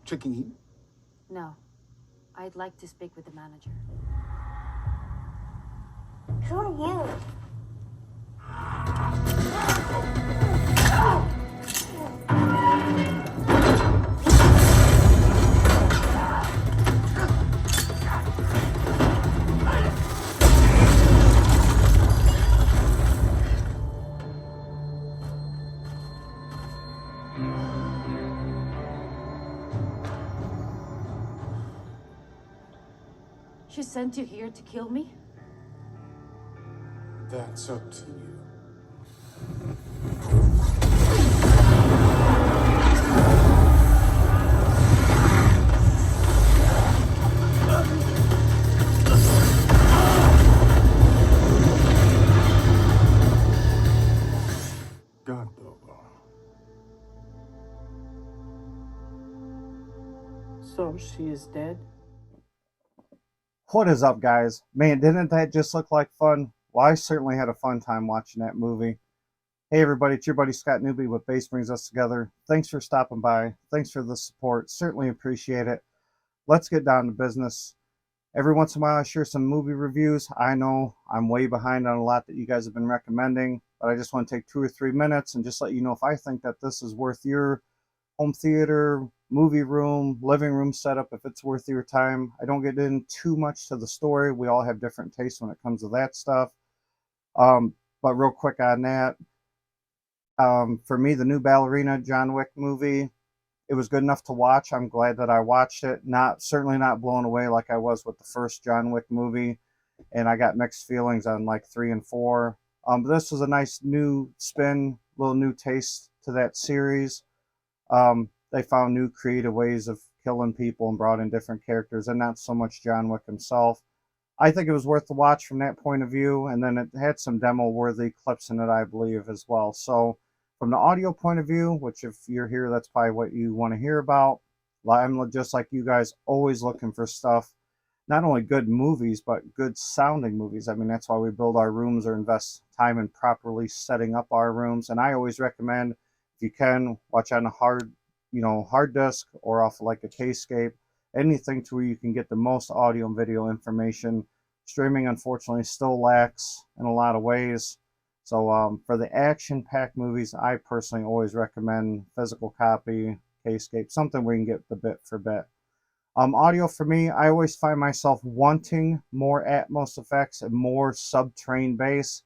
Checking in? No. I'd like to speak with the manager. Who are you? She sent you here to kill me? That's up to you. God, Bobo. So she is dead? What is up, guys? Man, didn't that just look like fun? Well, I certainly had a fun time watching that movie. Hey everybody, it's your buddy Scott Newby with Base Brings Us Together. Thanks for stopping by. Thanks for the support. Certainly appreciate it. Let's get down to business. Every once in a while I share some movie reviews. I know I'm way behind on a lot that you guys have been recommending, but I just want to take 2 or 3 minutes and just let you know if I think that this is worth your home theater, movie room, living room setup, if it's worth your time. I don't get in too much to the story. We all have different tastes when it comes to that stuff. But real quick on that, for me, the new Ballerina John Wick movie, it was good enough to watch. I'm glad that I watched it. Certainly not blown away like I was with the first John Wick movie, and I got mixed feelings on like 3 and 4. But this was a nice new spin, little new taste to that series. They found new creative ways of killing people and brought in different characters, and not so much John Wick himself. I think it was worth the watch from that point of view, and then it had some demo-worthy clips in it, I believe, as well. So, from the audio point of view, which if you're here, that's probably what you want to hear about. I'm just like you guys, always looking for stuff, not only good movies, but good sounding movies. I mean, that's why we build our rooms or invest time in properly setting up our rooms. And I always recommend, if you can, watch on a hard disk or off like a K-scape, anything to where you can get the most audio and video information. Streaming, unfortunately, still lacks in a lot of ways. So for the action-packed movies, I personally always recommend physical copy, K-scape, something where you can get the bit for bit. Audio for me, I always find myself wanting more ATMOS effects and more subterranean bass.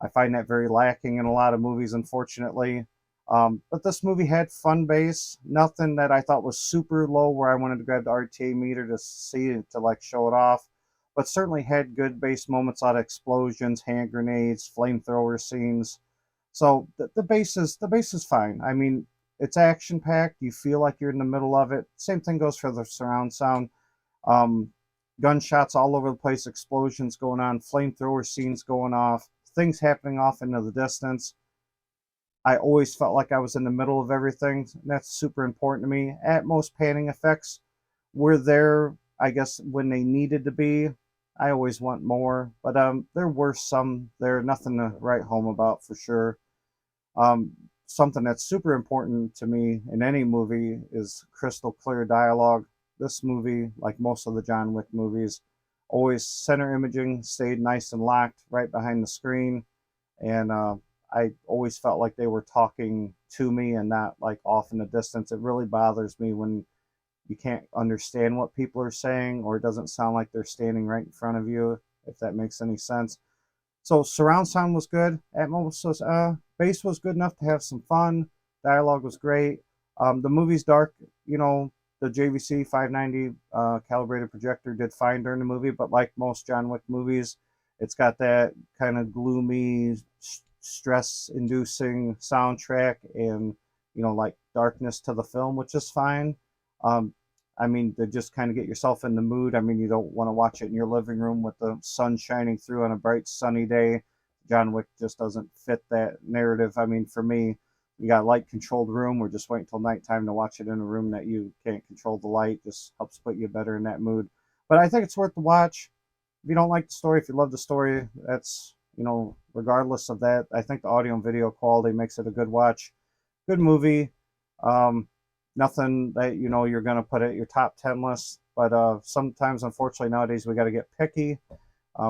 I find that very lacking in a lot of movies, unfortunately. But this movie had fun bass, nothing that I thought was super low where I wanted to grab the RTA meter to see it, to like show it off, but certainly had good bass moments, a lot of explosions, hand grenades, flamethrower scenes. So the bass is fine. I mean, it's action packed. You feel like you're in the middle of it. Same thing goes for the surround sound. Um, Gunshots all over the place, explosions going on, flamethrower scenes going off, things happening off into the distance. I always felt like I was in the middle of everything. That's super important to me. Atmos panning effects were there, I guess, when they needed to be. I always want more, but there were some there, nothing to write home about for sure. Something that's super important to me in any movie is crystal clear dialogue. This movie, like most of the John Wick movies, always center imaging stayed nice and locked right behind the screen, and I always felt like they were talking to me and not like off in the distance. It really bothers me when you can't understand what people are saying, or it doesn't sound like they're standing right in front of you, if that makes any sense. So surround sound was good. Atmos was, bass was good enough to have some fun. Dialogue was great. The movie's dark. The JVC 590 calibrated projector did fine during the movie, but like most John Wick movies, it's got that kind of gloomy, stress-inducing soundtrack, and like darkness to the film, which is fine. Um, I mean, to just kind of get yourself in the mood. I mean, you don't want to watch it in your living room with the sun shining through on a bright sunny day. John Wick just doesn't fit that narrative. I mean, for me, you got a light controlled room, or just wait until nighttime to watch it in a room that you can't control the light. Just helps put you better in that mood. But I think it's worth the watch. If you don't like the story, if you love the story, that's, regardless of that, I think the audio and video quality makes it a good watch. Good movie. Um, Nothing that you know you're going to put at your top 10 list. But sometimes, unfortunately, nowadays we got to get picky.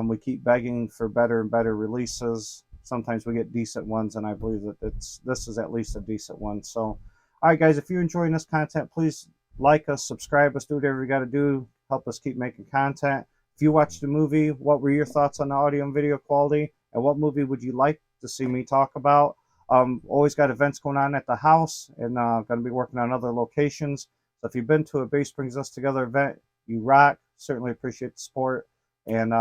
We keep begging for better and better releases. Sometimes we get decent ones, and I believe that this is at least a decent one. So, all right, guys, if you're enjoying this content, please like us, subscribe us, do whatever you got to do. Help us keep making content. If you watched the movie, what were your thoughts on the audio and video quality? And what movie would you like to see me talk about? Always got events going on at the house, and going to be working on other locations. So if you've been to a Base Brings Us Together event, you rock. Certainly appreciate the support. And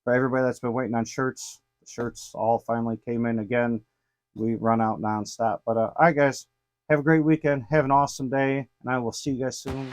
for everybody that's been waiting on shirts, the shirts all finally came in again. We run out nonstop. But all right, guys, have a great weekend. Have an awesome day, and I will see you guys soon.